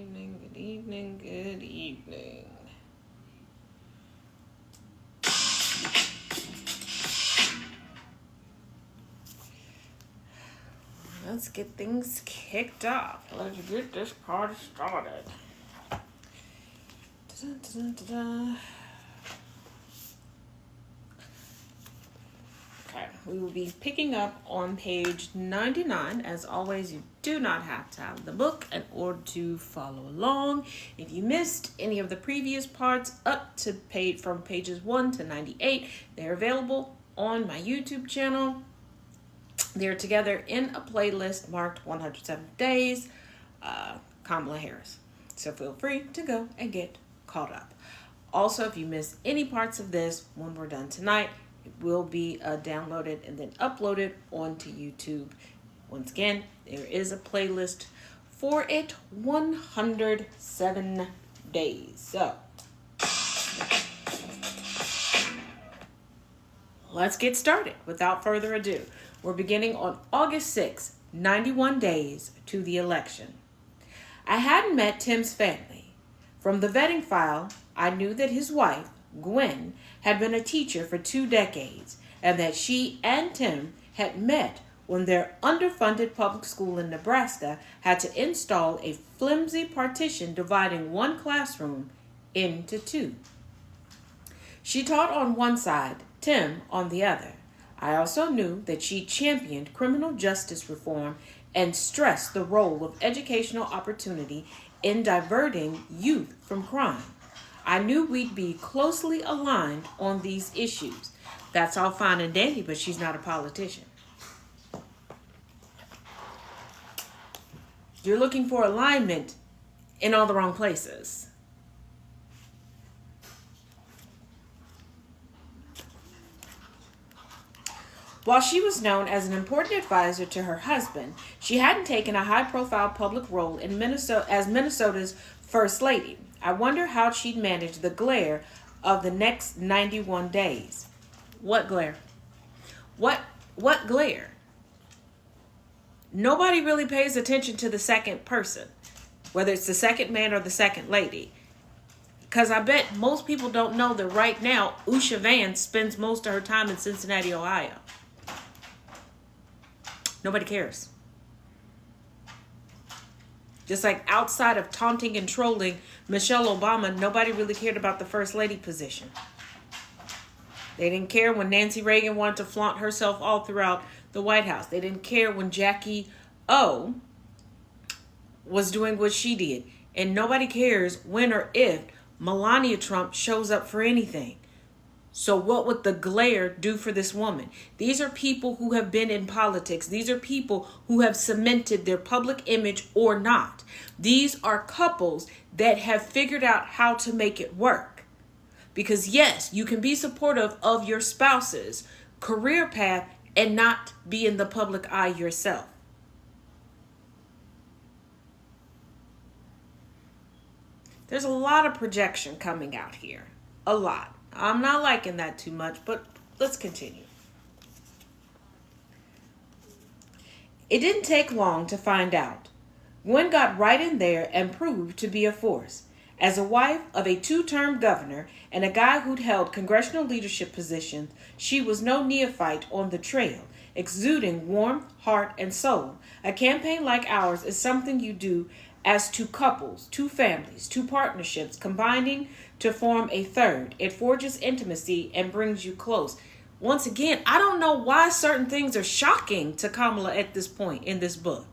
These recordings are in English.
evening, good evening, good evening. Let's get things kicked off. Let's get this party started. Da-da-da-da-da. Okay, we will be picking up on page 99. As always, you do not have to have the book in order to follow along. If you missed any of the previous parts up to from pages 1 to 98, they're available on my YouTube channel. They're together in a playlist marked 107 Days, Kamala Harris. So feel free to go and get caught up. Also, if you miss any parts of this when we're done tonight, it will be downloaded and then uploaded onto YouTube. Once again, there is a playlist for it, 107 days. So, let's get started without further ado. We're beginning on August 6, 91 days to the election. I hadn't met Tim's family. From the vetting file, I knew that his wife, Gwen, had been a teacher for 2 decades, and that she and Tim had met when their underfunded public school in Nebraska had to install a flimsy partition dividing one classroom into 2. She taught on one side, Tim on the other. I also knew that she championed criminal justice reform and stressed the role of educational opportunity in diverting youth from crime. I knew we'd be closely aligned on these issues. That's all fine and dandy, but she's not a politician. You're looking for alignment in all the wrong places. While she was known as an important advisor to her husband, she hadn't taken a high-profile public role in Minnesota as Minnesota's First Lady. I wonder how she'd manage the glare of the next 91 days. What glare? What glare? Nobody really pays attention to the second person, whether it's the second man or the second lady. Because I bet most people don't know that right now, Usha Vance spends most of her time in Cincinnati, Ohio. Nobody cares. Just like outside of taunting and trolling Michelle Obama, nobody really cared about the First Lady position. They didn't care when Nancy Reagan wanted to flaunt herself all throughout the White House. They didn't care when Jackie O was doing what she did. And nobody cares when or if Melania Trump shows up for anything. So what would the glare do for this woman? These are people who have been in politics. These are people who have cemented their public image or not. These are couples that have figured out how to make it work. Because yes, you can be supportive of your spouse's career path and not be in the public eye yourself. There's a lot of projection coming out here. A lot. I'm not liking that too much, but let's continue. It didn't take long to find out. Gwen got right in there and proved to be a force. As a wife of a 2-term governor and a guy who'd held congressional leadership positions, she was no neophyte on the trail, exuding warmth, heart, and soul. A campaign like ours is something you do as 2 couples, 2 families, 2 partnerships, combining to form a third. It forges intimacy and brings you close. Once again, I don't know why certain things are shocking to Kamala at this point in this book.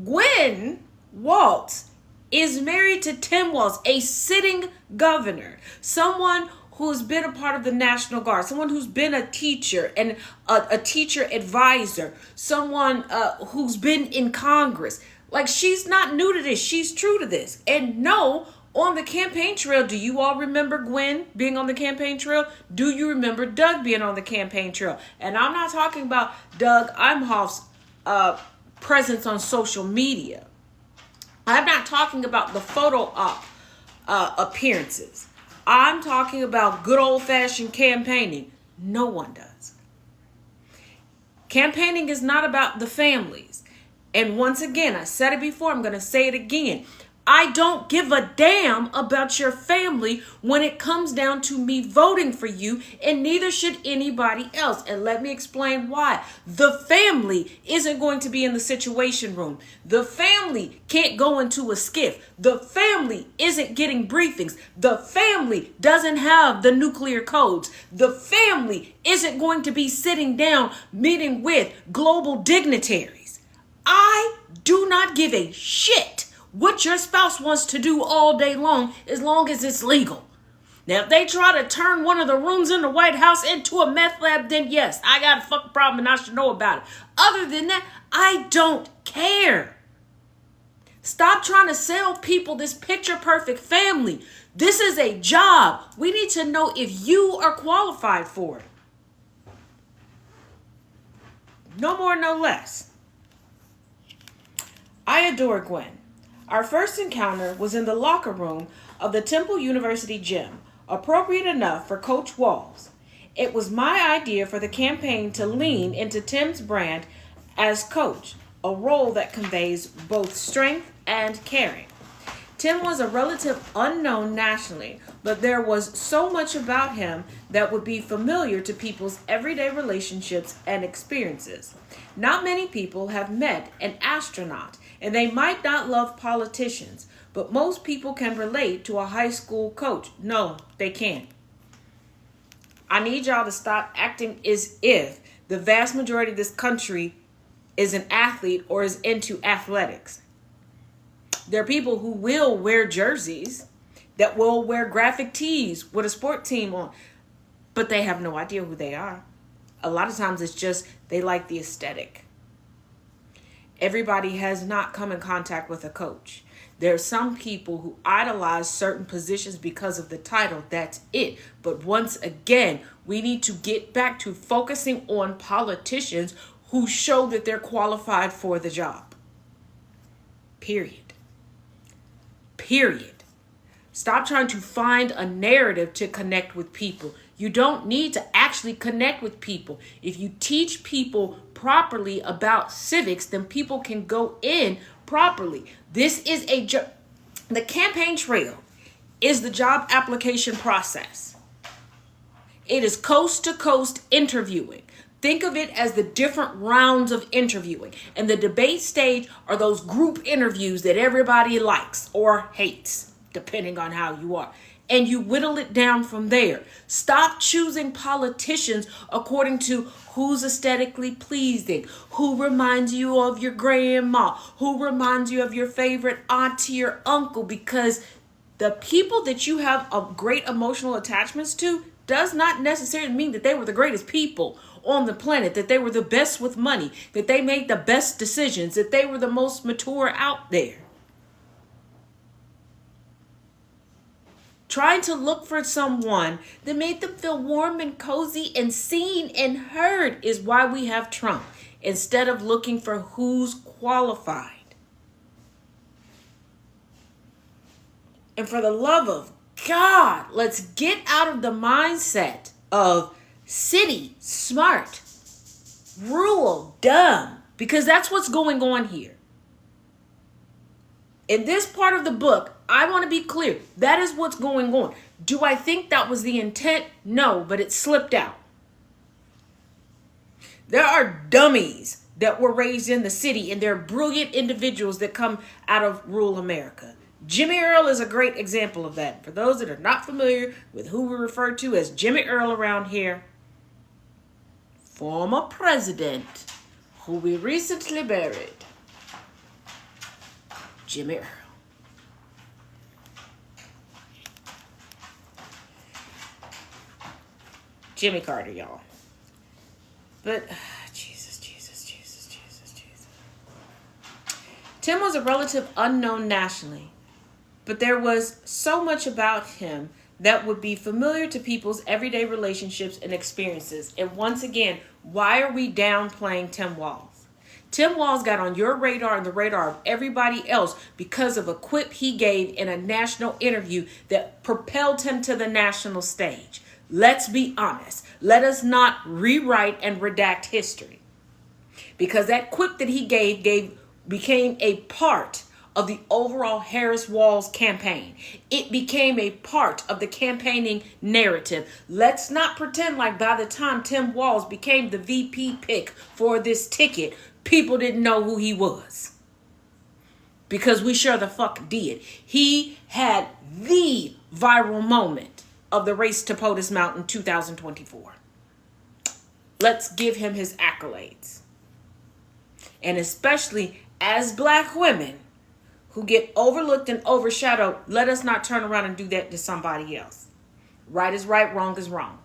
Gwen Waltz is married to Tim Walz, a sitting governor, someone who's been a part of the National Guard, someone who's been a teacher and a teacher advisor, someone who's been in Congress. Like, she's not new to this. She's true to this. And no, on the campaign trail, do you all remember Gwen being on the campaign trail? Do you remember Doug being on the campaign trail? And I'm not talking about Doug Imhoff's presence on social media. I'm not talking about the photo op appearances. I'm talking about good old-fashioned campaigning. No one does. Campaigning is not about the families. And once again, I said it before, I'm going to say it again. I don't give a damn about your family when it comes down to me voting for you, and neither should anybody else. And let me explain why. The family isn't going to be in the situation room. The family can't go into a skiff. The family isn't getting briefings. The family doesn't have the nuclear codes. The family isn't going to be sitting down meeting with global dignitaries. I do not give a shit what your spouse wants to do all day long as it's legal. Now, if they try to turn one of the rooms in the White House into a meth lab, then yes, I got a fucking problem and I should know about it. Other than that, I don't care. Stop trying to sell people this picture perfect family. This is a job. We need to know if you are qualified for it. No more, no less. I adore Gwen. Our first encounter was in the locker room of the Temple University gym, appropriate enough for Coach Walls. It was my idea for the campaign to lean into Tim's brand as coach, a role that conveys both strength and caring. Tim was a relative unknown nationally, but there was so much about him that would be familiar to people's everyday relationships and experiences. Not many people have met an astronaut, and they might not love politicians, but most people can relate to a high school coach. No, they can't. I need y'all to stop acting as if the vast majority of this country is an athlete or is into athletics. There are people who will wear jerseys, that will wear graphic tees with a sport team on, but they have no idea who they are. A lot of times it's just they like the aesthetic. Everybody has not come in contact with a coach. There are some people who idolize certain positions because of the title. That's it. But once again, we need to get back to focusing on politicians who show that they're qualified for the job. Period. Period. Stop trying to find a narrative to connect with people. You don't need to actually connect with people. If you teach people properly about civics, then people can go in properly. This is the campaign trail is the job application process. It is coast to coast interviewing. Think of it as the different rounds of interviewing. And the debate stage are those group interviews that everybody likes or hates, depending on how you are. And you whittle it down from there. Stop choosing politicians according to who's aesthetically pleasing, who reminds you of your grandma, who reminds you of your favorite auntie or uncle, because the people that you have a great emotional attachments to does not necessarily mean that they were the greatest people on the planet, that they were the best with money, that they made the best decisions, that they were the most mature out there. Trying to look for someone that made them feel warm and cozy and seen and heard is why we have Trump, instead of looking for who's qualified. And for the love of God, let's get out of the mindset of city smart, rural dumb, because that's what's going on here. In this part of the book, I want to be clear. That is what's going on. Do I think that was the intent? No, but it slipped out. There are dummies that were raised in the city, and there are brilliant individuals that come out of rural America. Jimmy Earl is a great example of that. For those that are not familiar with who we refer to as Jimmy Earl around here, former president who we recently buried, Jimmy Earl. Jimmy Carter, y'all. But, Jesus. Tim was a relative unknown nationally, but there was so much about him that would be familiar to people's everyday relationships and experiences. And once again, why are we downplaying Tim Walz? Tim Walz got on your radar and the radar of everybody else because of a quip he gave in a national interview that propelled him to the national stage. Let's be honest. Let us not rewrite and redact history. Because that quip that he gave became a part of the overall Harris Walz campaign. It became a part of the campaigning narrative. Let's not pretend like by the time Tim Walz became the VP pick for this ticket, people didn't know who he was. Because we sure the fuck did. He had the viral moment of the race to POTUS Mountain 2024. Let's give him his accolades. And especially as black women who get overlooked and overshadowed, let us not turn around and do that to somebody else. Right is right, wrong is wrong.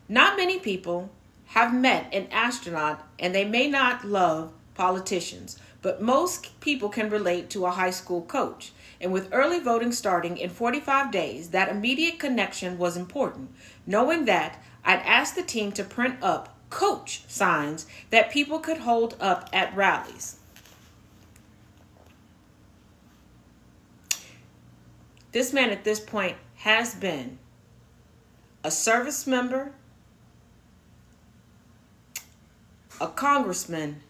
Not many people have met an astronaut, and they may not love politicians, but most people can relate to a high school coach. And with early voting starting in 45 days, that immediate connection was important. Knowing that, I'd asked the team to print up coach signs that people could hold up at rallies. This man at this point has been a service member, a congressman,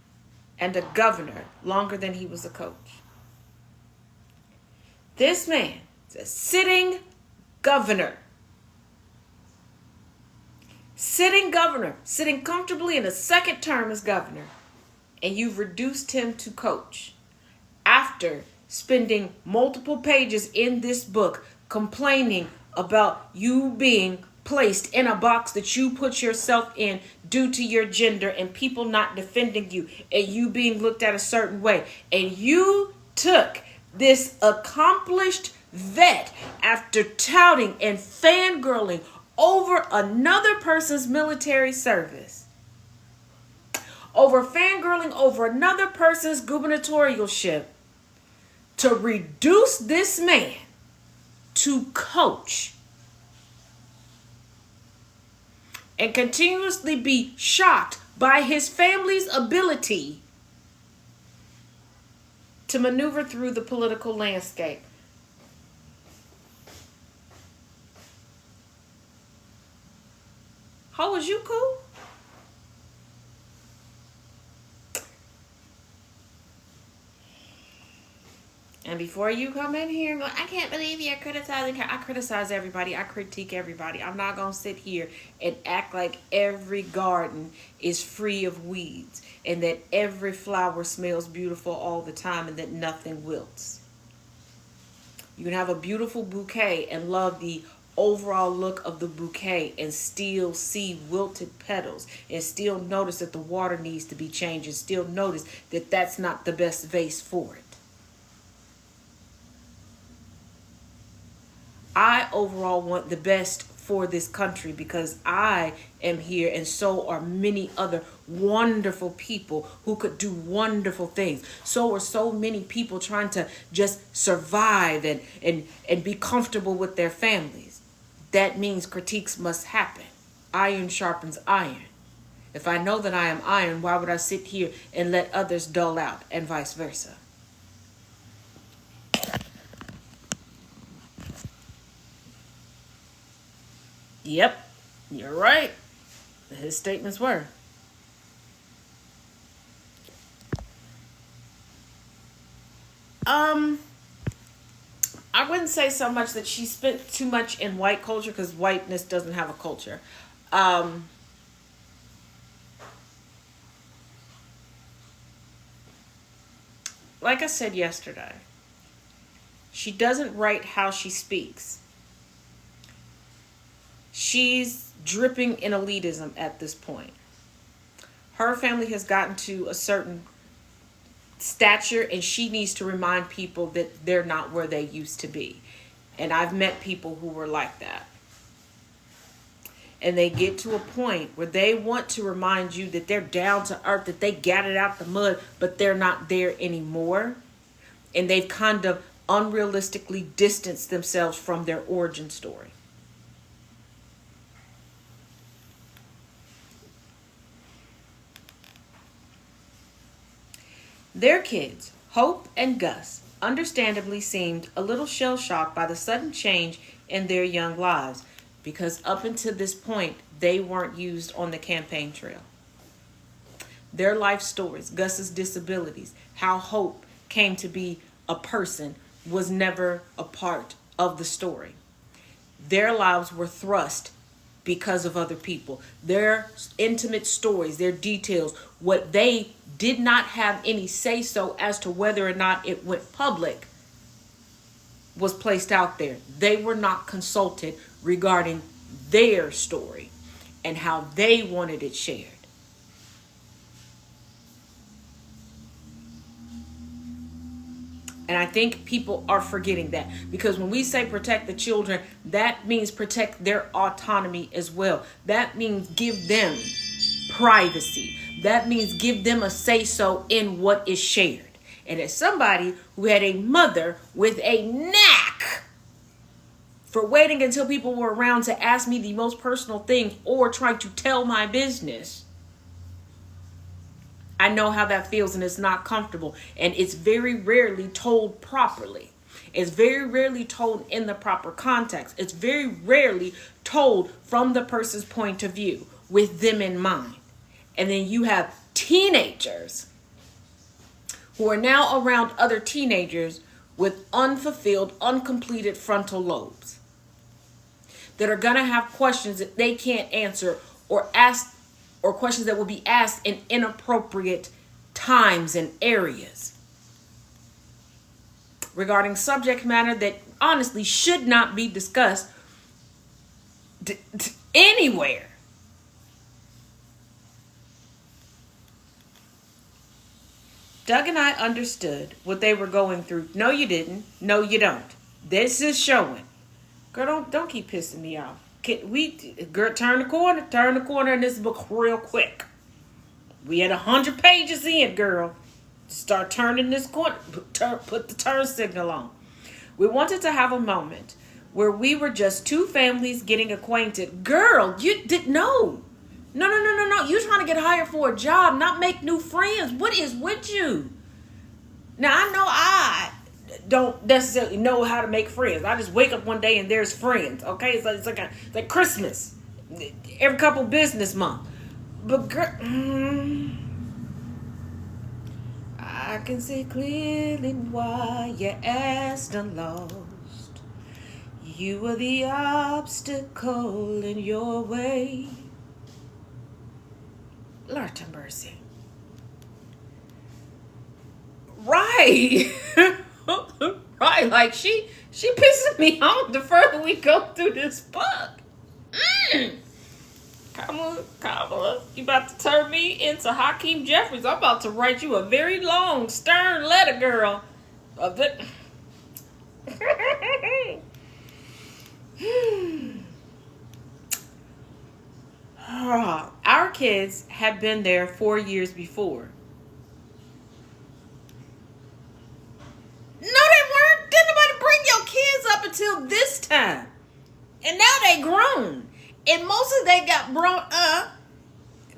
and a governor longer than he was a coach. This man is a sitting governor. Sitting governor, sitting comfortably in a second term as governor, and you've reduced him to coach after spending multiple pages in this book complaining about you being placed in a box that you put yourself in due to your gender and people not defending you and you being looked at a certain way. And you took this accomplished vet after touting and fangirling over another person's military service, over fangirling over another person's gubernatorialship, to reduce this man to coach and continuously be shocked by his family's ability to maneuver through the political landscape. How was you cool? And before you come in here and go, I can't believe you're criticizing her. I criticize everybody. I critique everybody. I'm not going to sit here and act like every garden is free of weeds and that every flower smells beautiful all the time and that nothing wilts. You can have a beautiful bouquet and love the overall look of the bouquet and still see wilted petals and still notice that the water needs to be changed and still notice that that's not the best vase for it. I overall want the best for this country because I am here and so are many other wonderful people who could do wonderful things. So are so many people trying to just survive and be comfortable with their families. That means critiques must happen. Iron sharpens iron. If I know that I am iron, why would I sit here and let others dull out and vice versa? Yep, you're right. His statements were. I wouldn't say so much that she spent too much in white culture because whiteness doesn't have a culture. Like I said yesterday, she doesn't write how she speaks. She's dripping in elitism at this point. Her family has gotten to a certain stature and she needs to remind people that they're not where they used to be. And I've met people who were like that. And they get to a point where they want to remind you that they're down to earth, that they got it out the mud, but they're not there anymore. And they've kind of unrealistically distanced themselves from their origin story. Their kids, Hope and Gus, understandably seemed a little shell-shocked by the sudden change in their young lives, because up until this point, they weren't used on the campaign trail. Their life stories, Gus's disabilities, how Hope came to be a person was never a part of the story. Their lives were thrust because of other people. Their intimate stories, their details, what they did not have any say so as to whether or not it went public was placed out there. They were not consulted regarding their story and how they wanted it shared. And I think people are forgetting that, because when we say protect the children, that means protect their autonomy as well. That means give them privacy. That means give them a say-so in what is shared. And as somebody who had a mother with a knack for waiting until people were around to ask me the most personal thing or trying to tell my business, I know how that feels, and it's not comfortable. And it's very rarely told properly. It's very rarely told in the proper context. It's very rarely told from the person's point of view with them in mind. And then you have teenagers who are now around other teenagers with unfulfilled, uncompleted frontal lobes that are going to have questions that they can't answer, or ask, or questions that will be asked in inappropriate times and areas regarding subject matter that honestly should not be discussed anywhere. Doug and I understood what they were going through. No, you didn't. No, you don't. This is showing. Girl, don't keep pissing me off. Girl, turn the corner in this book real quick. We had 100 pages in, girl. Start turning this corner. Put the turn signal on. We wanted to have a moment where we were just two families getting acquainted. Girl, you did no. No. You trying to get hired for a job, not make new friends. What is with you? Now, I know I don't necessarily know how to make friends. I just wake up one day and there's friends. Okay, it's like Christmas, every couple business month. But girl, I can see clearly why your ass done lost. You were the obstacle in your way. Lord have mercy. Right. Right, like she pisses me off the further we go through this book. Kamala, you about to turn me into Hakeem Jeffries. I'm about to write you a very long, stern letter, girl. Our kids had been there 4 years before. No, they weren't. Didn't nobody bring your kids up until this time. And now they grown. And most of they got brought up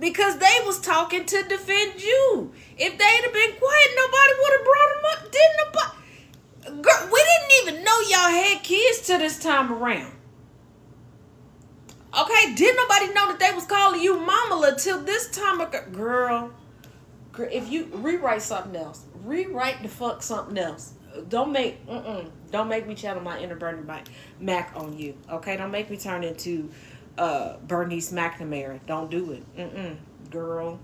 because they was talking to defend you. If they'd have been quiet, nobody would have brought them up. Didn't nobody? Girl, we didn't even know y'all had kids till this time around. Okay, didn't nobody know that they was calling you mama until this time ago. Girl, if you rewrite something else, rewrite the fuck something else. Don't make me channel my inner Bernie Mac on you. Okay, don't make me turn into Bernice McNamara. Don't do it. Girl.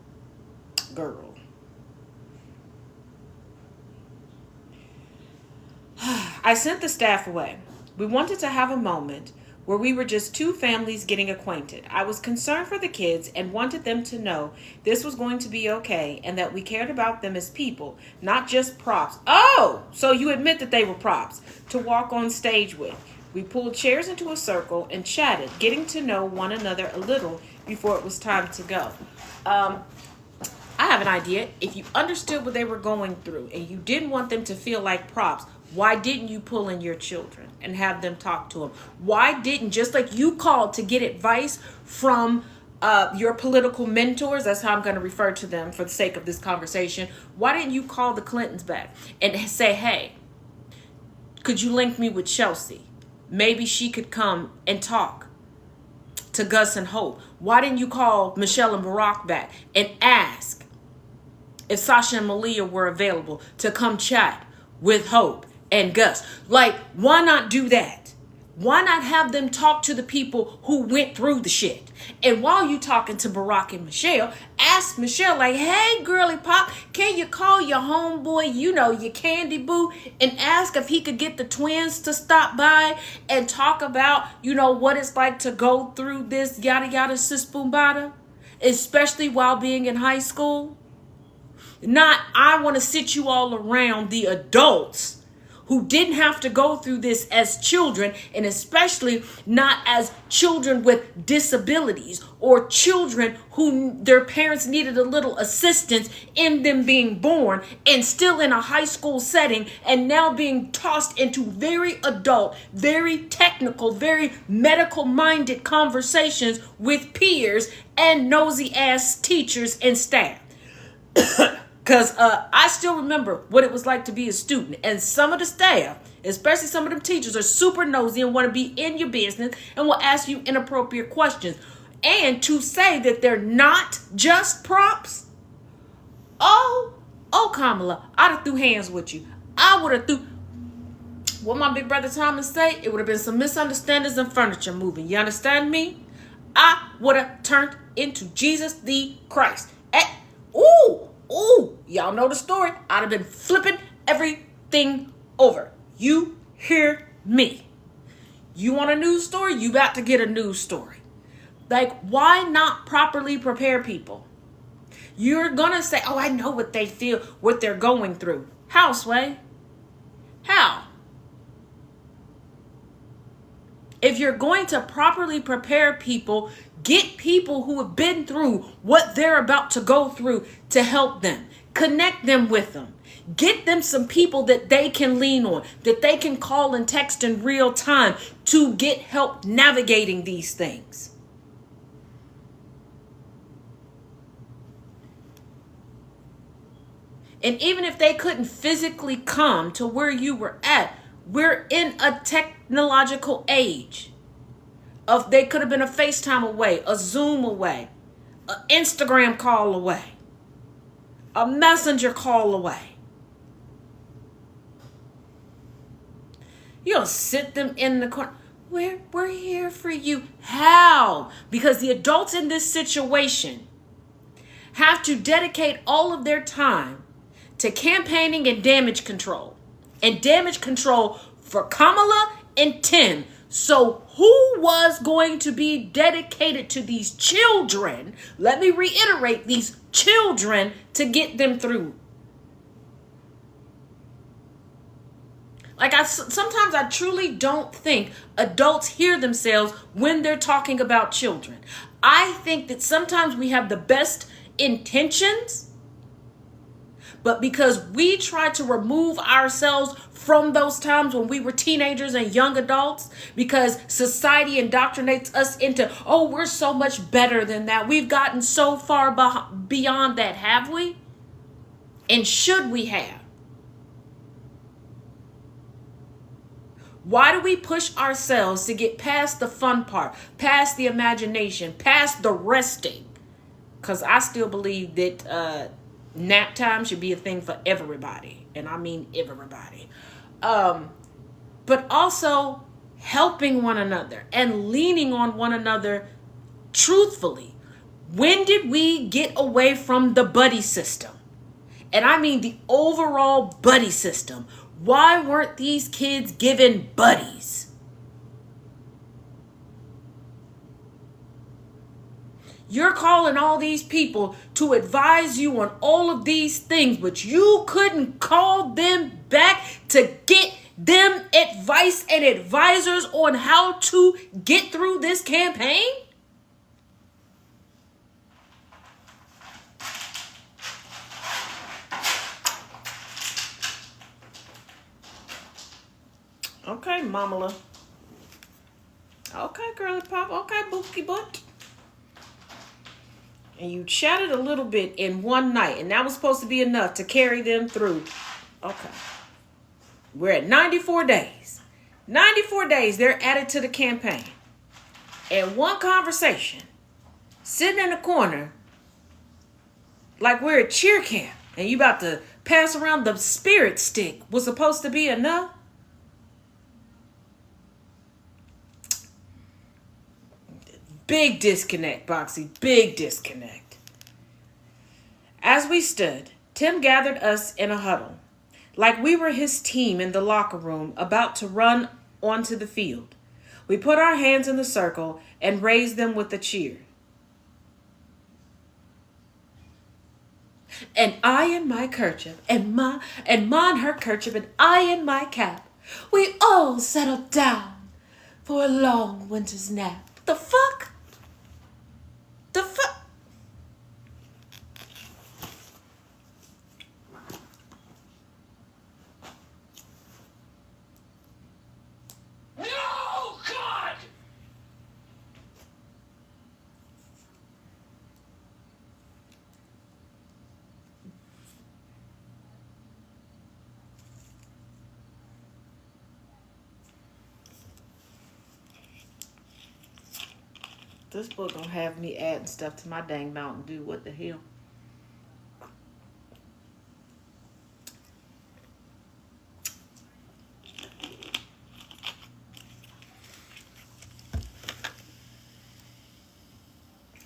I sent the staff away. We wanted to have a moment where we were just two families getting acquainted. I was concerned for the kids and wanted them to know this was going to be okay and that we cared about them as people, not just props. Oh, so you admit that they were props to walk on stage with. We pulled chairs into a circle and chatted, getting to know one another a little before it was time to go. I have an idea. If you understood what they were going through and you didn't want them to feel like props, why didn't you pull in your children and have them talk to them? Why didn't, just like you called to get advice from your political mentors, that's how I'm going to refer to them for the sake of this conversation, why didn't you call the Clintons back and say, hey, could you link me with Chelsea? Maybe she could come and talk to Gus and Hope? Why didn't you call Michelle and Barack back and ask if Sasha and Malia were available to come chat with Hope and Gus? Like, why not do that? Why not have them talk to the people who went through the shit? And while you talking to Barack and Michelle, ask Michelle, like, hey, girly pop, can you call your homeboy, you know, your candy boo, and ask if he could get the twins to stop by and talk about, you know, what it's like to go through this yada yada sis boom bada, especially while being in high school? Not, I want to sit you all around the adults who didn't have to go through this as children, and especially not as children with disabilities or children who their parents needed a little assistance in them being born and still in a high school setting, and now being tossed into very adult, very technical, very medical minded conversations with peers and nosy ass teachers and staff. Because I still remember what it was like to be a student. And some of the staff, especially some of them teachers, are super nosy and want to be in your business and will ask you inappropriate questions. And to say that they're not just props, oh, Kamala, I'd have threw hands with you. I would have threw, what my big brother Thomas say, it would have been some misunderstandings and furniture moving. You understand me? I would have turned into Jesus the Christ. Ooh, y'all know the story. I'd have been flipping everything over. You hear me? You want a news story? You got to get a news story. Like, why not properly prepare people? You're going to say, oh, I know what they feel, what they're going through. How, Sway? How? If you're going to properly prepare people, get people who have been through what they're about to go through to help them. Connect them with them. Get them some people that they can lean on, that they can call and text in real time to get help navigating these things. And even if they couldn't physically come to where you were at, we're in a technological age. They could have been a FaceTime away, a Zoom away, an Instagram call away, a messenger call away. You don't sit them in the corner. We're here for you. How? Because the adults in this situation have to dedicate all of their time to campaigning and damage control. And damage control for Kamala and Tim. So who was going to be dedicated to these children? Let me reiterate, these children, to get them through. Like, sometimes I truly don't think adults hear themselves when they're talking about children. I think that sometimes we have the best intentions, but because we try to remove ourselves from those times when we were teenagers and young adults, because society indoctrinates us into, oh, we're so much better than that. We've gotten so far beyond that, have we? And should we have? Why do we push ourselves to get past the fun part, past the imagination, past the resting? Because I still believe that nap time should be a thing for everybody. And I mean everybody. But also helping one another and leaning on one another truthfully. When did we get away from the buddy system? And I mean the overall buddy system. Why weren't these kids given buddies? You're calling all these people to advise you on all of these things, but you couldn't call them back to get them advice and advisors on how to get through this campaign? Okay, Mamala. Okay, girly pop. Okay, bookie butt. And you chatted a little bit in one night, and that was supposed to be enough to carry them through. Okay. We're at 94 days. 94 days, they're added to the campaign. And one conversation, sitting in the corner, like we're at cheer camp, and you about to pass around the spirit stick, was supposed to be enough? Big disconnect, Boxy. Big disconnect. As we stood, Tim gathered us in a huddle, like we were his team in the locker room about to run onto the field. We put our hands in the circle and raised them with a cheer. And I in my kerchief, and Ma in her kerchief, and I in my cap. We all settled down for a long winter's nap. The fuck? The fuck? No, God! This book gonna have me adding stuff to my dang Mountain Dew. What the hell?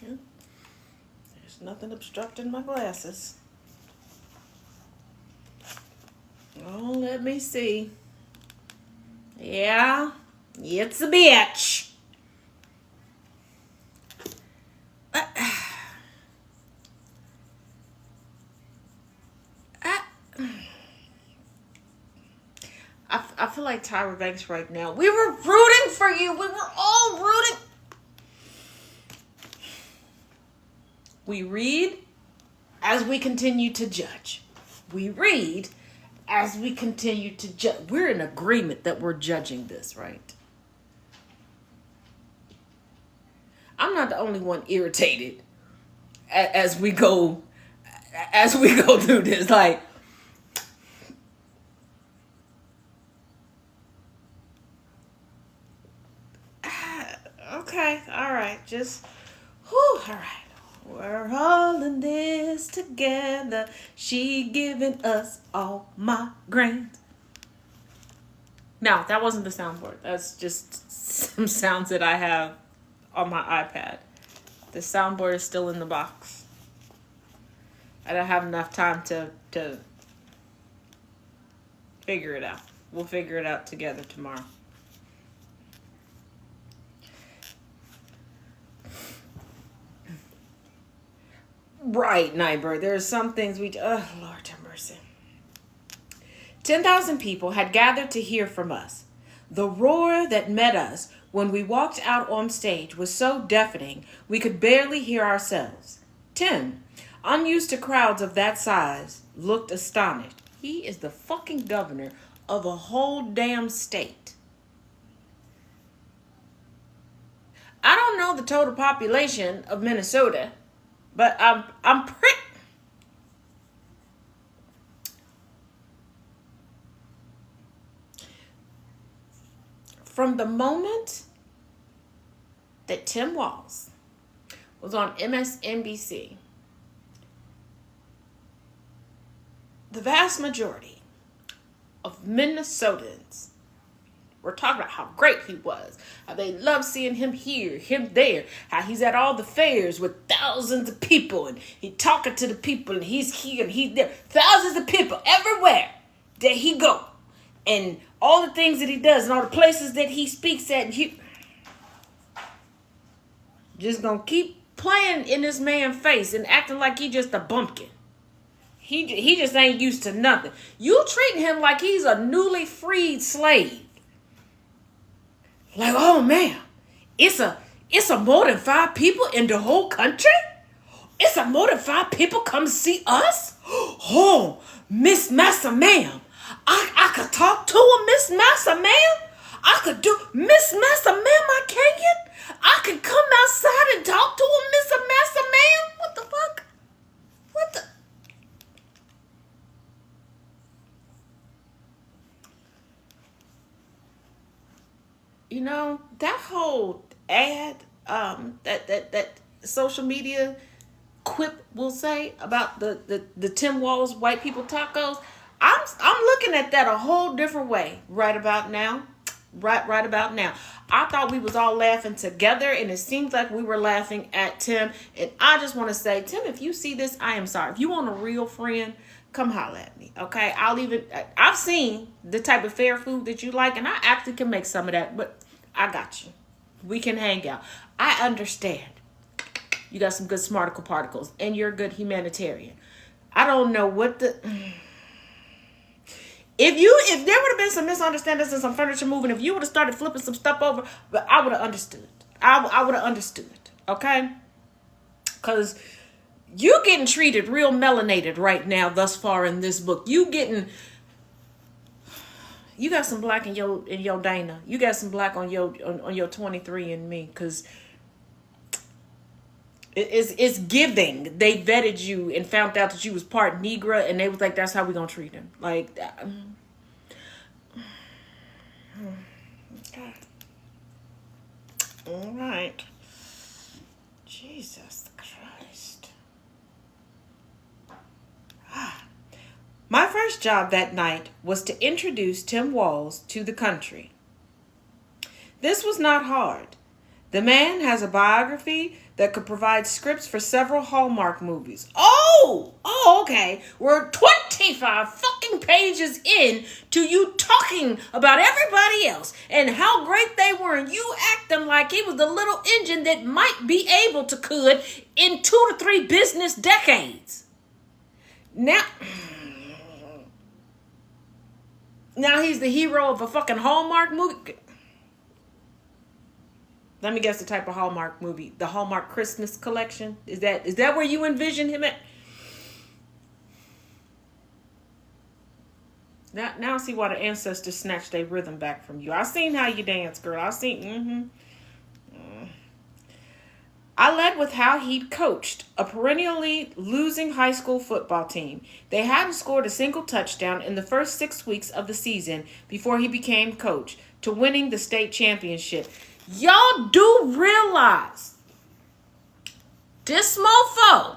There's nothing obstructing my glasses. Oh, let me see. Yeah, it's a bitch. I feel like Tyra Banks right now. We were rooting for you. We were all rooting. We read as we continue to judge. We read as we continue to judge. We're in agreement that we're judging this, right? I'm not the only one irritated as we go through this. Like, okay, all right, just, whew, all right. We're all in this together. She giving us all my grants. No, that wasn't the soundboard. That's just some sounds that I have on my iPad. The soundboard is still in the box. I don't have enough time to figure it out. We'll figure it out together tomorrow. Right, Nightbird. There are some things Lord have mercy. 10,000 people had gathered to hear from us. The roar that met us when we walked out on stage was so deafening we could barely hear ourselves. Tim, unused to crowds of that size, looked astonished. He is the fucking governor of a whole damn state. I don't know the total population of Minnesota, but I'm pretty... From the moment that Tim Walz was on MSNBC, the vast majority of Minnesotans were talking about how great he was, how they love seeing him here, him there, how he's at all the fairs with thousands of people and he talking to the people and he's here and he's there. Thousands of people everywhere that he go. And all the things that he does and all the places that he speaks at. And he just gonna keep playing in this man's face and acting like he just a bumpkin. He just ain't used to nothing. You treating him like he's a newly freed slave. Like, oh man, it's a more than 5 people in the whole country? It's a more than 5 people come see us? Oh, Miss Massa Ma'am. I could talk to her, Miss Massa Ma'am. I could do, Miss Massa Ma'am, I can't. I could come outside and talk to her, Miss Massa Ma'am. What the fuck? What the? You know, that whole ad that social media quip will say about the Tim Walls white people tacos. I'm looking at that a whole different way right about now. Right about now. I thought we was all laughing together, and it seems like we were laughing at Tim. And I just want to say, Tim, if you see this, I am sorry. If you want a real friend, come holler at me, okay? I've seen the type of fair food that you like, and I actually can make some of that, but I got you. We can hang out. I understand. You got some good smarticle particles, and you're a good humanitarian. I don't know what the... If there would have been some misunderstandings and some furniture moving, if you would have started flipping some stuff over, but I would have understood. I would have understood, okay? Because you getting treated real melanated right now thus far in this book. You got some black in your Dana. You got some black on your 23andMe, because it's giving. They vetted you and found out that you was part Negra, and they was like, that's how we gonna treat him. Like that. Okay. All right. Jesus Christ. My first job that night was to introduce Tim Walls to the country. This was not hard. The man has a biography that could provide scripts for several Hallmark movies. Oh, okay. We're 25 fucking pages in to you talking about everybody else and how great they were, and you acting like he was the little engine that might be able to could in 2 to 3 business decades. Now he's the hero of a fucking Hallmark movie. Let me guess the type of Hallmark movie. The Hallmark Christmas collection? Is that where you envision him at? Now I see why the ancestors snatched their rhythm back from you. I seen how you dance, girl. I seen, I led with how he'd coached a perennially losing high school football team. They hadn't scored a single touchdown in the first 6 weeks of the season before he became coach, to winning the state championship. Y'all do realize this mofo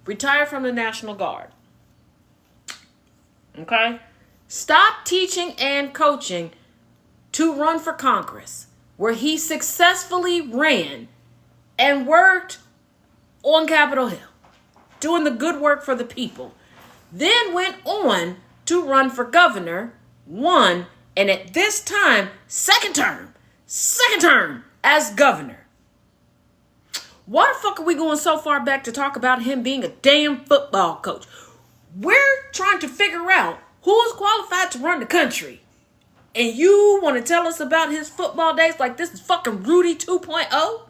retired from the National Guard. Okay? Stop teaching and coaching to run for Congress, where he successfully ran and worked on Capitol Hill, doing the good work for the people. Then went on to run for governor, won, and at this time, second term as governor. Why the fuck are we going so far back to talk about him being a damn football coach? We're trying to figure out who's qualified to run the country. And you want to tell us about his football days like this is fucking Rudy 2.0?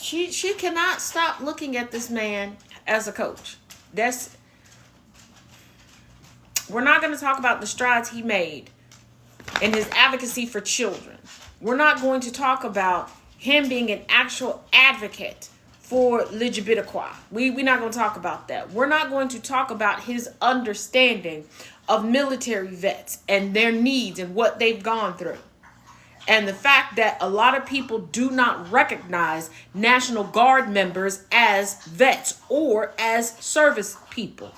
She cannot stop looking at this man as a coach. We're not going to talk about the strides he made in his advocacy for children. We're not going to talk about him being an actual advocate for LGBTQI. We're not going to talk about that. We're not going to talk about his understanding of military vets and their needs and what they've gone through. And the fact that a lot of people do not recognize National Guard members as vets or as service people.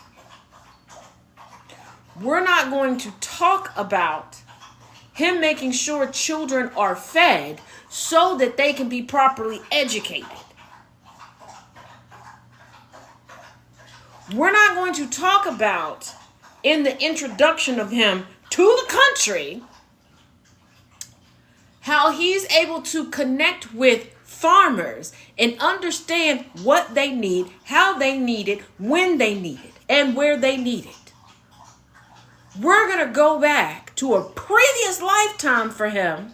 We're not going to talk about him making sure children are fed so that they can be properly educated. We're not going to talk about, in the introduction of him to the country, how he's able to connect with farmers and understand what they need, how they need it, when they need it, and where they need it. We're going to go back to a previous lifetime for him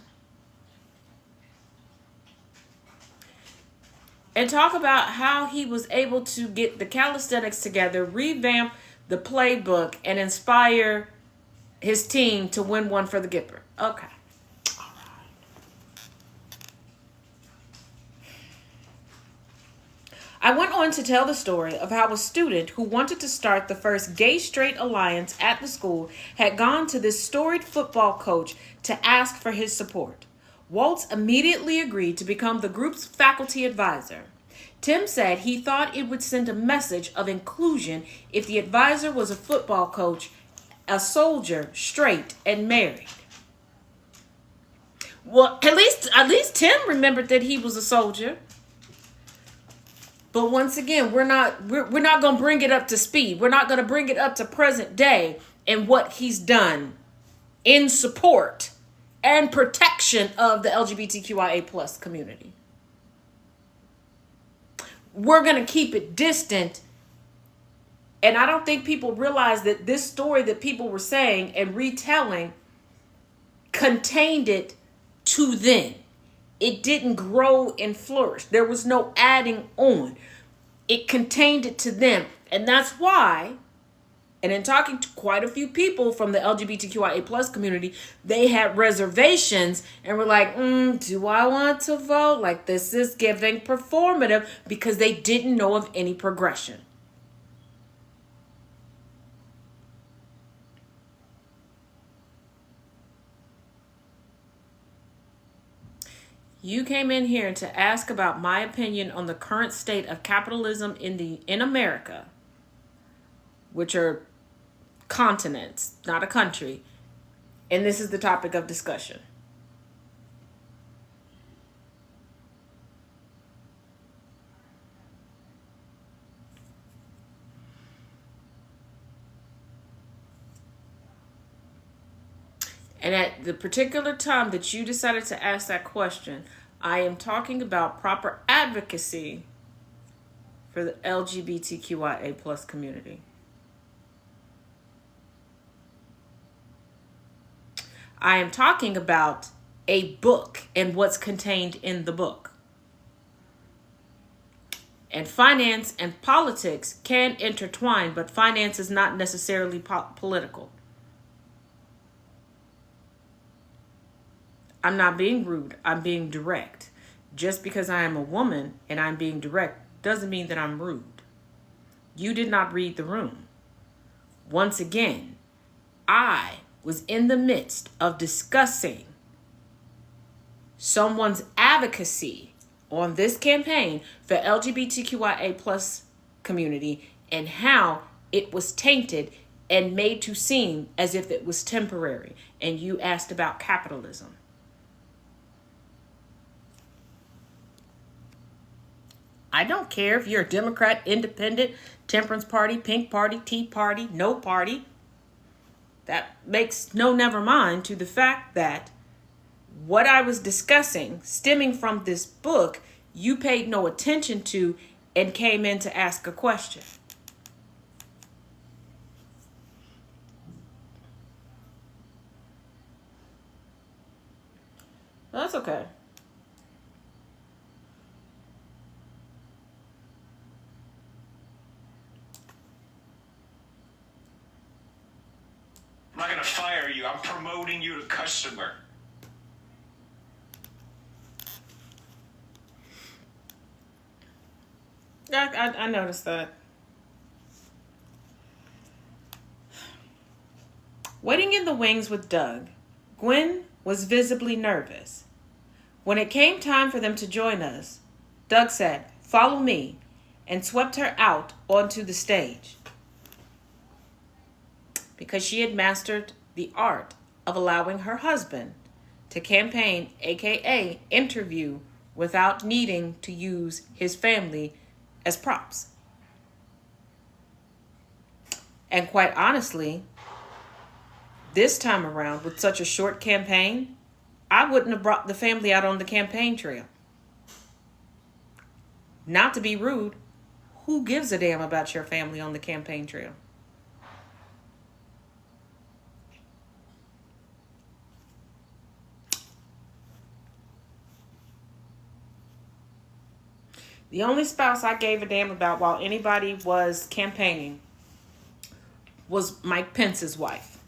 and talk about how he was able to get the calisthenics together, revamp the playbook, and inspire his team to win one for the Gipper. Okay. All right. I went on to tell the story of how a student who wanted to start the first gay-straight alliance at the school had gone to this storied football coach to ask for his support. Waltz immediately agreed to become the group's faculty advisor. Tim said he thought it would send a message of inclusion if the advisor was a football coach, a soldier, straight, and married. Well, at least Tim remembered that he was a soldier. But once again, we're not going to bring it up to speed. We're not going to bring it up to present day and what he's done in support and protection of the LGBTQIA plus community. We're going to keep it distant. And I don't think people realize that this story that people were saying and retelling contained it to then. It didn't grow and flourish. There was no adding on. It contained it to them. And that's why, and in talking to quite a few people from the LGBTQIA plus community, they had reservations and were like, do I want to vote? Like, this is giving performative, because they didn't know of any progression. You came in here to ask about my opinion on the current state of capitalism in America, which are continents, not a country, and this is the topic of discussion. And at the particular time that you decided to ask that question, I am talking about proper advocacy for the LGBTQIA plus community. I am talking about a book and what's contained in the book. And finance and politics can intertwine, but finance is not necessarily political. I'm not being rude. I'm being direct. Just because I am a woman and I'm being direct doesn't mean that I'm rude. You did not read the room. Once again, I was in the midst of discussing someone's advocacy on this campaign for LGBTQIA plus community and how it was tainted and made to seem as if it was temporary. And you asked about capitalism. I don't care if you're a Democrat, Independent, Temperance Party, Pink Party, Tea Party, No Party. That makes no never mind to the fact that what I was discussing stemming from this book, you paid no attention to and came in to ask a question. That's okay. I'm not gonna fire you. I'm promoting you to customer. I noticed that. Waiting in the wings with Doug, Gwen was visibly nervous. When it came time for them to join us, Doug said, "Follow me," and swept her out onto the stage. Because she had mastered the art of allowing her husband to campaign, aka interview, without needing to use his family as props. And quite honestly, this time around, with such a short campaign, I wouldn't have brought the family out on the campaign trail. Not to be rude, who gives a damn about your family on the campaign trail? The only spouse I gave a damn about while anybody was campaigning was Mike Pence's wife.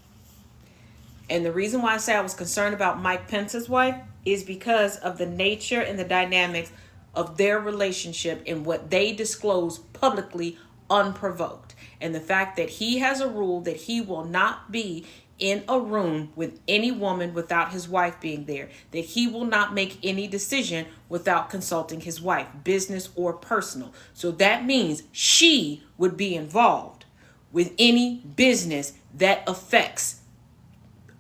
And the reason why I say I was concerned about Mike Pence's wife is because of the nature and the dynamics of their relationship and what they disclose publicly unprovoked. And the fact that he has a rule that he will not be in a room with any woman without his wife being there, that he will not make any decision without consulting his wife, business or personal. So that means she would be involved with any business that affects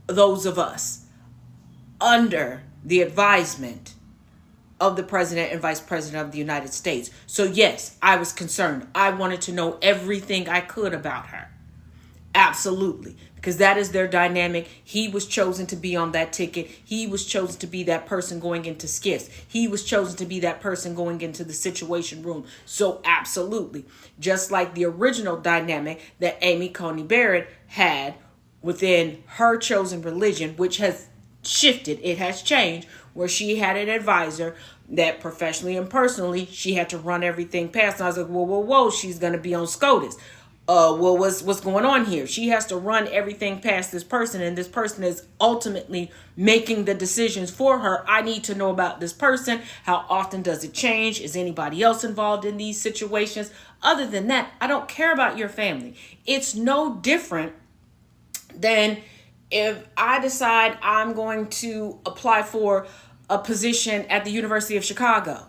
those of us under the advisement of the president and vice president of the United States. So yes, I was concerned. I wanted to know everything I could about her. Absolutely. Because that is their dynamic. He was chosen to be on that ticket. He was chosen to be that person going into skiffs. He was chosen to be that person going into the situation room. So absolutely. Just like the original dynamic that Amy Coney Barrett had within her chosen religion, which has shifted. It has changed, where she had an advisor that professionally and personally, she had to run everything past. And I was like, whoa, she's going to be on SCOTUS. Well, what's going on here? She has to run everything past this person, and this person is ultimately making the decisions for her. I need to know about this person. How often does it change? Is anybody else involved in these situations? Other than that, I don't care about your family. It's no different than if I decide I'm going to apply for a position at the University of Chicago.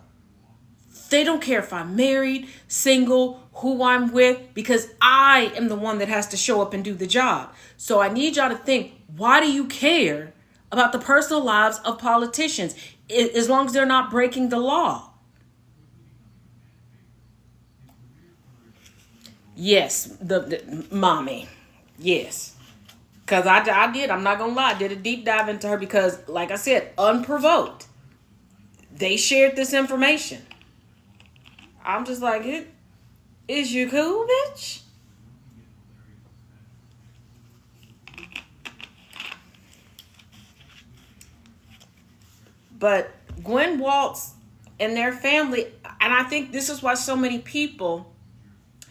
They don't care if I'm married, single, who I'm with, because I am the one that has to show up and do the job. So I need y'all to think, why do you care about the personal lives of politicians as long as they're not breaking the law? Yes, the mommy. Yes. Because I did, I'm not going to lie, I did a deep dive into her because, like I said, unprovoked, they shared this information. I'm just like, is you cool, bitch? But Gwen Waltz and their family, and I think this is why so many people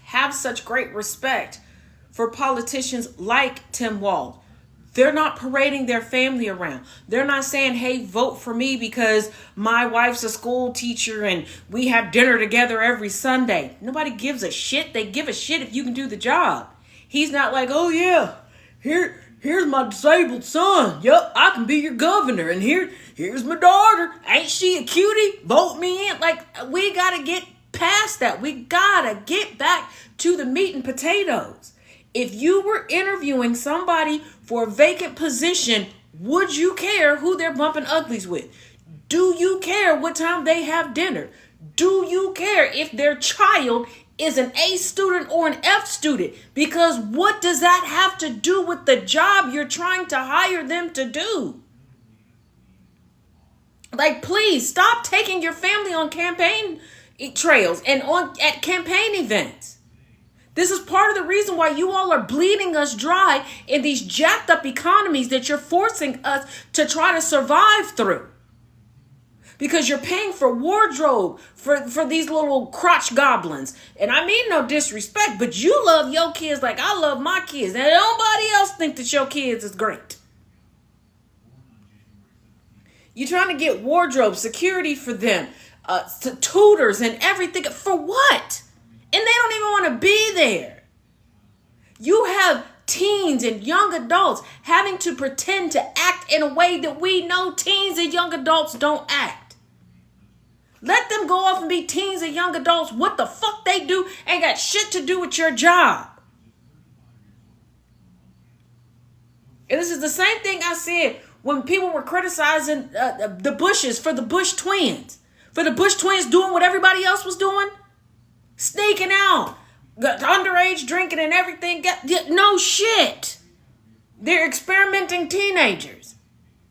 have such great respect for politicians like Tim Walz. They're not parading their family around. They're not saying, hey, vote for me because my wife's a school teacher and we have dinner together every Sunday. Nobody gives a shit. They give a shit if you can do the job. He's not like, oh yeah, here's my disabled son. Yep, I can be your governor. And here's my daughter. Ain't she a cutie? Vote me in. Like, we got to get past that. We got to get back to the meat and potatoes. If you were interviewing somebody for a vacant position, would you care who they're bumping uglies with? Do you care what time they have dinner? Do you care if their child is an A student or an F student? Because what does that have to do with the job you're trying to hire them to do? Like, please stop taking your family on campaign trails and at campaign events. This is part of the reason why you all are bleeding us dry in these jacked up economies that you're forcing us to try to survive through. Because you're paying for wardrobe for these little crotch goblins. And I mean no disrespect, but you love your kids like I love my kids. And nobody else think that your kids is great. You're trying to get wardrobe, security for them, tutors and everything. For what? And they don't even want to be there. You have teens and young adults having to pretend to act in a way that we know teens and young adults don't act. Let them go off and be teens and young adults. What the fuck they do ain't got shit to do with your job. And this is the same thing I said when people were criticizing the Bushes for the Bush twins. For the Bush twins doing what everybody else was doing. Sneaking out, got underage drinking and everything. No shit. They're experimenting teenagers.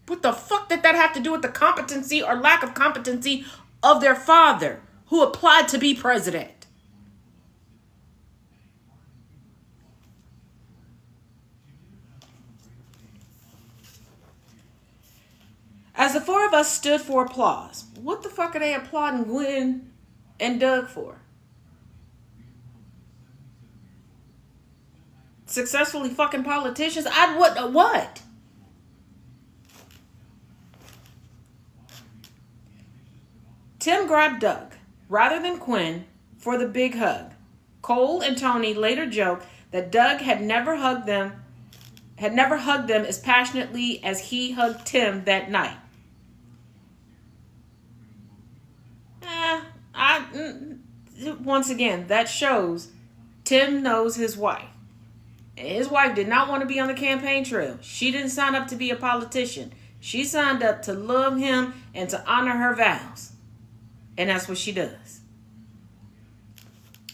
What the fuck did that have to do with the competency or lack of competency of their father who applied to be president? As the four of us stood for applause, what the fuck are they applauding Gwen and Doug for? Successfully fucking politicians? What? Tim grabbed Doug, rather than Quinn, for the big hug. Cole and Tony later joked that Doug had never hugged them as passionately as he hugged Tim that night. Once again, that shows Tim knows his wife. His wife did not want to be on the campaign trail. She didn't sign up to be a politician. She signed up to love him and to honor her vows. And that's what she does.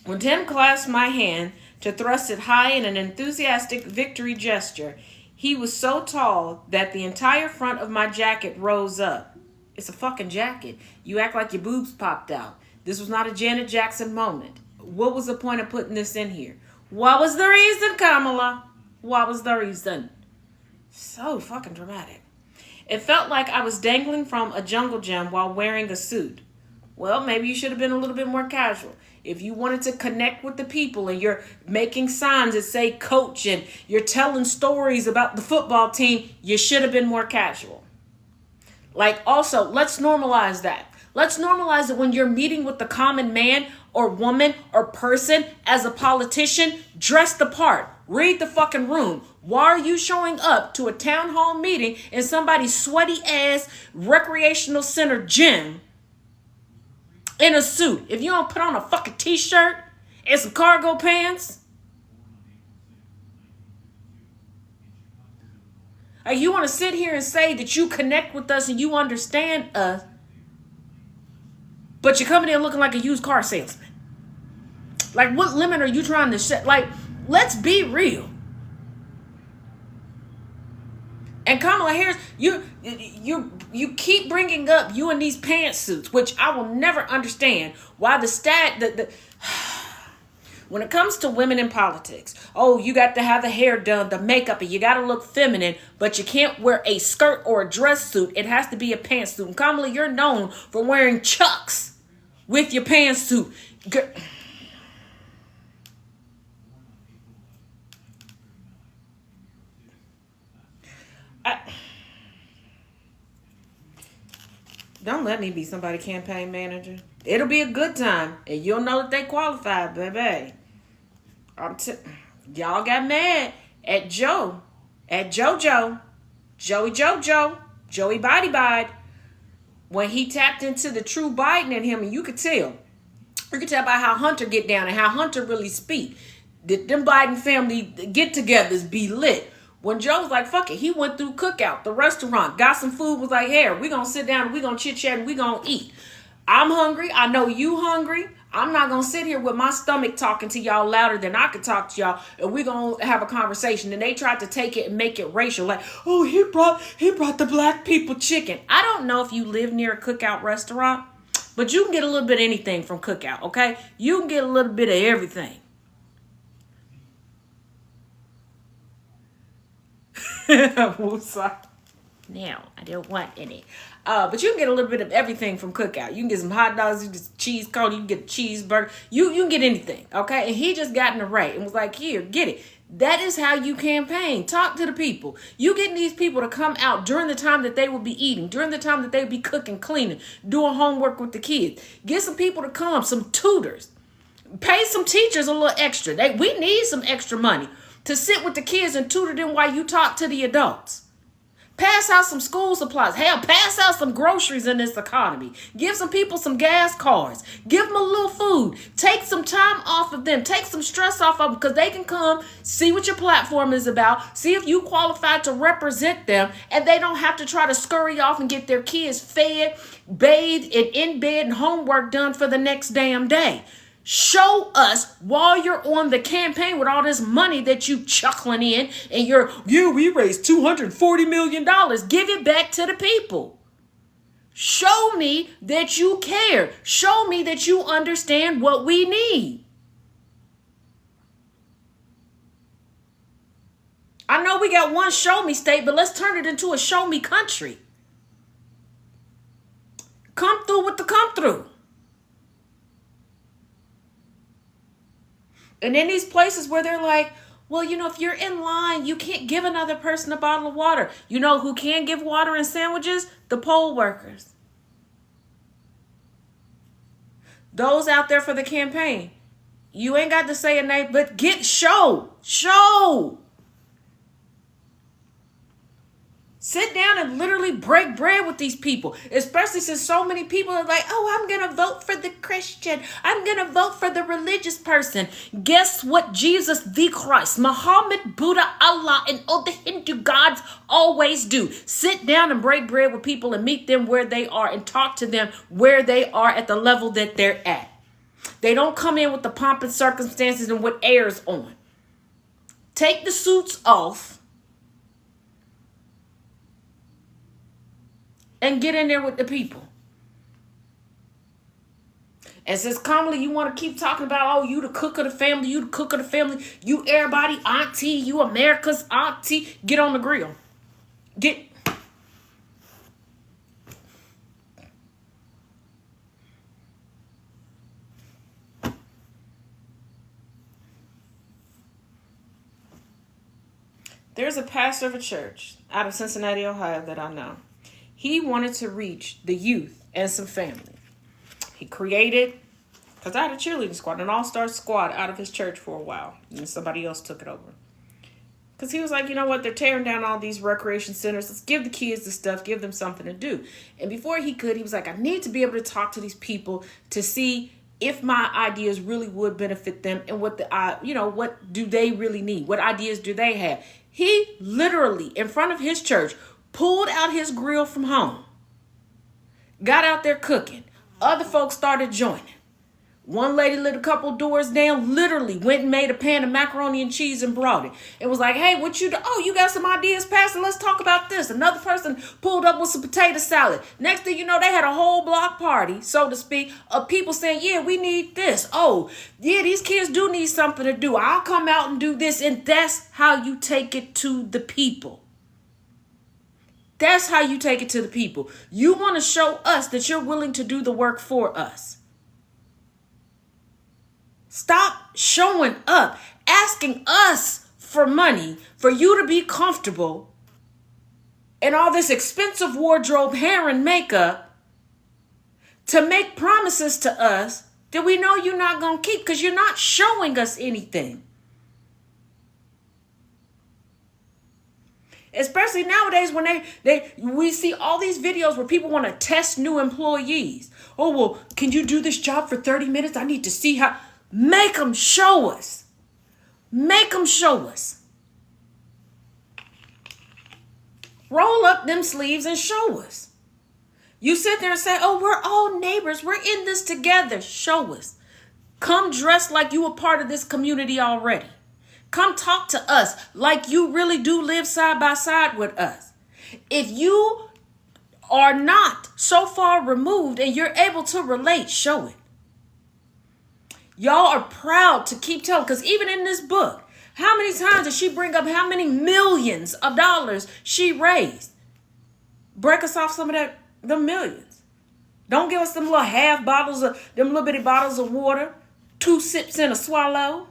When Tim clasped my hand to thrust it high in an enthusiastic victory gesture, he was so tall that the entire front of my jacket rose up. It's a fucking jacket. You act like your boobs popped out. This was not a Janet Jackson moment. What was the point of putting this in here? What was the reason, Kamala? What was the reason? So fucking dramatic. It felt like I was dangling from a jungle gym while wearing a suit. Well, maybe you should have been a little bit more casual. If you wanted to connect with the people and you're making signs that say coach and you're telling stories about the football team, you should have been more casual. Like, also, let's normalize that. Let's normalize it when you're meeting with the common man or woman or person as a politician. Dress the part. Read the fucking room. Why are you showing up to a town hall meeting in somebody's sweaty ass recreational center gym in a suit? If you don't put on a fucking t-shirt and some cargo pants, or you want to sit here and say that you connect with us and you understand us, but you're coming in looking like a used car salesman. Like, what limit are you trying to set? Like, let's be real. And Kamala Harris, you keep bringing up you in these pantsuits, which I will never understand why when it comes to women in politics, oh, you got to have the hair done, the makeup, and you got to look feminine, but you can't wear a skirt or a dress suit. It has to be a pantsuit. And Kamala, you're known for wearing Chucks with your pantsuit. Don't let me be somebody's campaign manager. It'll be a good time, and you'll know that they qualified, baby. Y'all got mad at JoJo, Joey Body Bod, when he tapped into the true Biden in him, and you could tell. You could tell by how Hunter get down and how Hunter really speak. Them Biden family get-togethers be lit. When Joe was like, fuck it, he went through Cookout, the restaurant, got some food, was like, hey, we're going to sit down and we're going to chit-chat and we're going to eat. I'm hungry. I know you hungry. I'm not going to sit here with my stomach talking to y'all louder than I could talk to y'all, and we're going to have a conversation. And they tried to take it and make it racial. Like, oh, he brought the black people chicken. I don't know if you live near a Cookout restaurant, but you can get a little bit of anything from Cookout, okay? You can get a little bit of everything. Now, I don't want any. But you can get a little bit of everything from Cookout. You can get some hot dogs, you can get cheese curd, you can get a cheeseburger. You can get anything, okay? And he just got in a rate and was like, here, get it. That is how you campaign. Talk to the people. You getting these people to come out during the time that they will be eating, during the time that they will be cooking, cleaning, doing homework with the kids. Get some people to come, some tutors. Pay some teachers a little extra. We need some extra money to sit with the kids and tutor them while you talk to the adults. Pass out some school supplies. Hell, pass out some groceries in this economy. Give some people some gas cards. Give them a little food. Take some time off of them. Take some stress off of them, because they can come, see what your platform is about, see if you qualify to represent them, and they don't have to try to scurry off and get their kids fed, bathed, and in bed and homework done for the next damn day. Show us while you're on the campaign with all this money that you chuckling in and we raised $240 million. Give it back to the people. Show me that you care. Show me that you understand what we need. I know we got one show me state, but let's turn it into a show me country. Come through with the come through. And in these places where they're like, well, if you're in line, you can't give another person a bottle of water. You know who can give water and sandwiches? The poll workers. those out there for the campaign, you ain't got to say a name, but show. Sit down and literally break bread with these people, especially since so many people are like, oh, I'm going to vote for the Christian. I'm going to vote for the religious person. Guess what? Jesus, the Christ, Muhammad, Buddha, Allah, and all the Hindu gods always do. Sit down and break bread with people and meet them where they are and talk to them where they are at the level that they're at. They don't come in with the pomp and circumstances and with airs on. Take the suits off and get in there with the people. And since Kamala, you want to keep talking about, oh, you the cook of the family, you everybody auntie, you America's auntie, get on the grill. There's a pastor of a church out of Cincinnati, Ohio that I know. He wanted to reach the youth and some family. He created, because I had a cheerleading squad, an all-star squad out of his church for a while. And somebody else took it over. Because he was like, you know what? They're tearing down all these recreation centers. Let's give the kids the stuff. Give them something to do. And before he could, he was like, I need to be able to talk to these people to see if my ideas really would benefit them and what what do they really need? What ideas do they have? He literally, in front of his church, pulled out his grill from home, got out there cooking. Other folks started joining. One lady lit a couple doors down, literally went and made a pan of macaroni and cheese and brought it. It was like, hey, what you do? Oh, you got some ideas, Pastor? Let's talk about this. Another person pulled up with some potato salad. Next thing you know, they had a whole block party, so to speak, of people saying, yeah, we need this. Oh, yeah, these kids do need something to do. I'll come out and do this. And that's how you take it to the people. That's how you take it to the people. You want to show us that you're willing to do the work for us. Stop showing up, asking us for money for you to be comfortable in all this expensive wardrobe, hair, and makeup to make promises to us that we know you're not going to keep because you're not showing us anything. Especially nowadays when we see all these videos where people want to test new employees. Oh, well, can you do this job for 30 minutes? I need to see how. Make them show us. Make them show us. Roll up them sleeves and show us. You sit there and say, oh, we're all neighbors. We're in this together. Show us. Come dressed like you a part of this community already. Come talk to us like you really do live side by side with us. If you are not so far removed and you're able to relate, show it. Y'all are proud to keep telling, because even in this book, how many times does she bring up how many millions of dollars she raised? Break us off some of the millions. Don't give us them little them little bitty bottles of water, 2 sips and a swallow.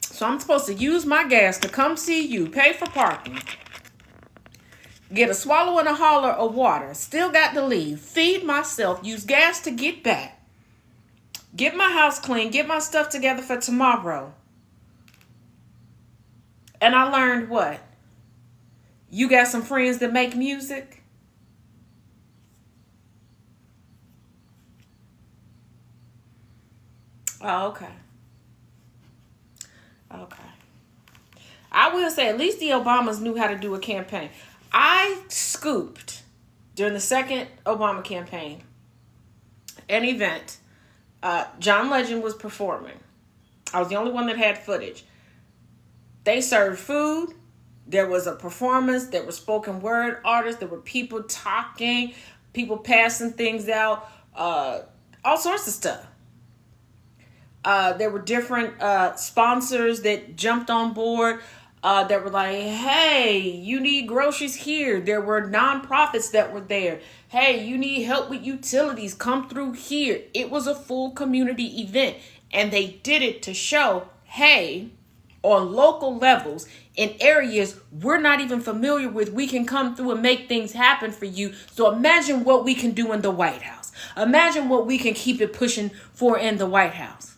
So I'm supposed to use my gas to come see you, pay for parking, get a swallow and a holler of water, still got to leave, feed myself, use gas to get back, get my house clean, get my stuff together for tomorrow. And I learned what? You got some friends that make music? Oh, okay. Okay. I will say at least the Obamas knew how to do a campaign. I scooped during the second Obama campaign an event. John Legend was performing. I was the only one that had footage. They served food. There was a performance. There were spoken word artists. There were people talking, people passing things out, all sorts of stuff. There were different sponsors that jumped on board that were like, hey, you need groceries here. There were nonprofits that were there. Hey, you need help with utilities. Come through here. It was a full community event. And they did it to show, hey, on local levels, in areas we're not even familiar with, we can come through and make things happen for you. So imagine what we can do in the White House. Imagine what we can keep it pushing for in the White House.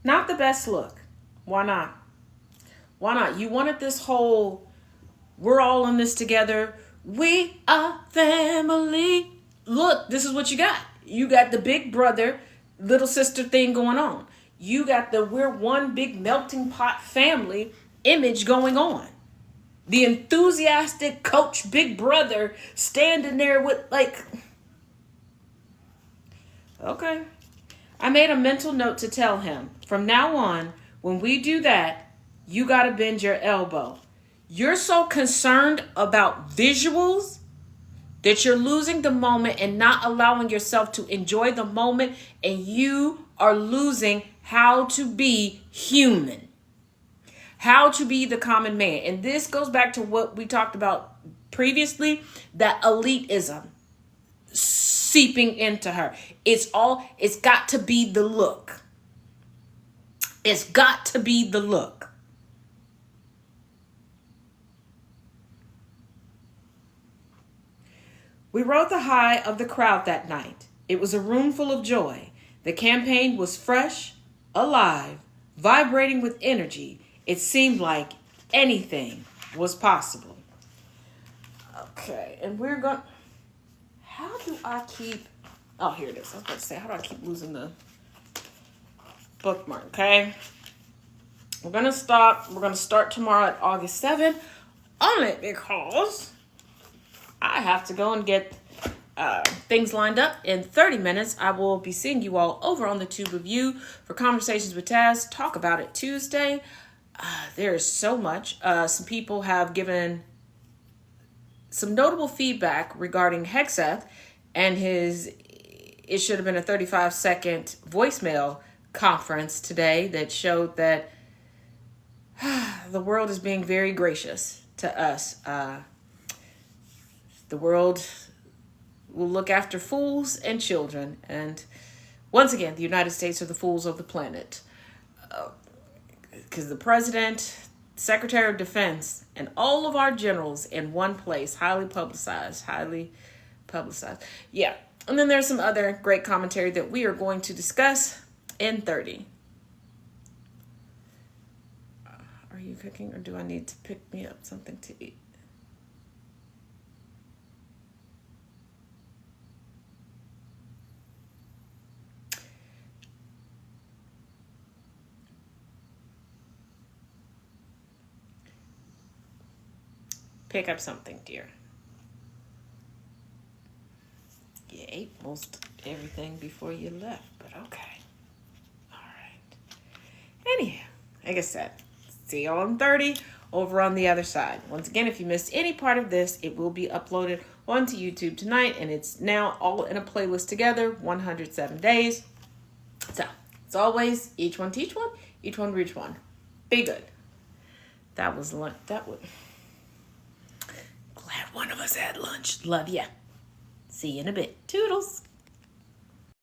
Not the best look. Why not? Why not? You wanted this whole, we're all in this together. We are family. Look, this is what you got. You got the big brother, little sister thing going on. You got the we're one big melting pot family image going on. The enthusiastic coach big brother standing there with like, okay. I made a mental note to tell him, from now on, when we do that, you got to bend your elbow. You're so concerned about visuals that you're losing the moment and not allowing yourself to enjoy the moment, and you are losing how to be human, how to be the common man. And this goes back to what we talked about previously, that elitism seeping into her. It's got to be the look. It's got to be the look. We rode the high of the crowd that night. It was a room full of joy. The campaign was fresh, alive, vibrating with energy. It seemed like anything was possible. Okay, and we're going... How do I keep... Oh, here it is. I was about to say, how do I keep losing the bookmark, okay? We're going to stop. We're going to start tomorrow at August 7th. Only because I have to go and get things lined up. In 30 minutes, I will be seeing you all over on the Tube Review for Conversations with Taz. Talk About It Tuesday. There is so much. Some people have given some notable feedback regarding Hexeth and his, it should have been a 35-second voicemail conference today that showed that the world is being very gracious to us. The world will look after fools and children. And once again, the United States are the fools of the planet. Because the president, Secretary of Defense, and all of our generals in one place, highly publicized. Yeah. And then there's some other great commentary that we are going to discuss in 30. Are you cooking, or do I need to pick me up something to eat? Pick up something, dear. You ate most everything before you left, but okay. All right. Anyhow, like I said, see you on 30 over on the other side. Once again, if you missed any part of this, it will be uploaded onto YouTube tonight, and it's now all in a playlist together, 107 days. So, as always, each one teach one, each one reach one. Be good. That was lunch. Glad one of us had lunch. Love ya. See you in a bit. Toodles.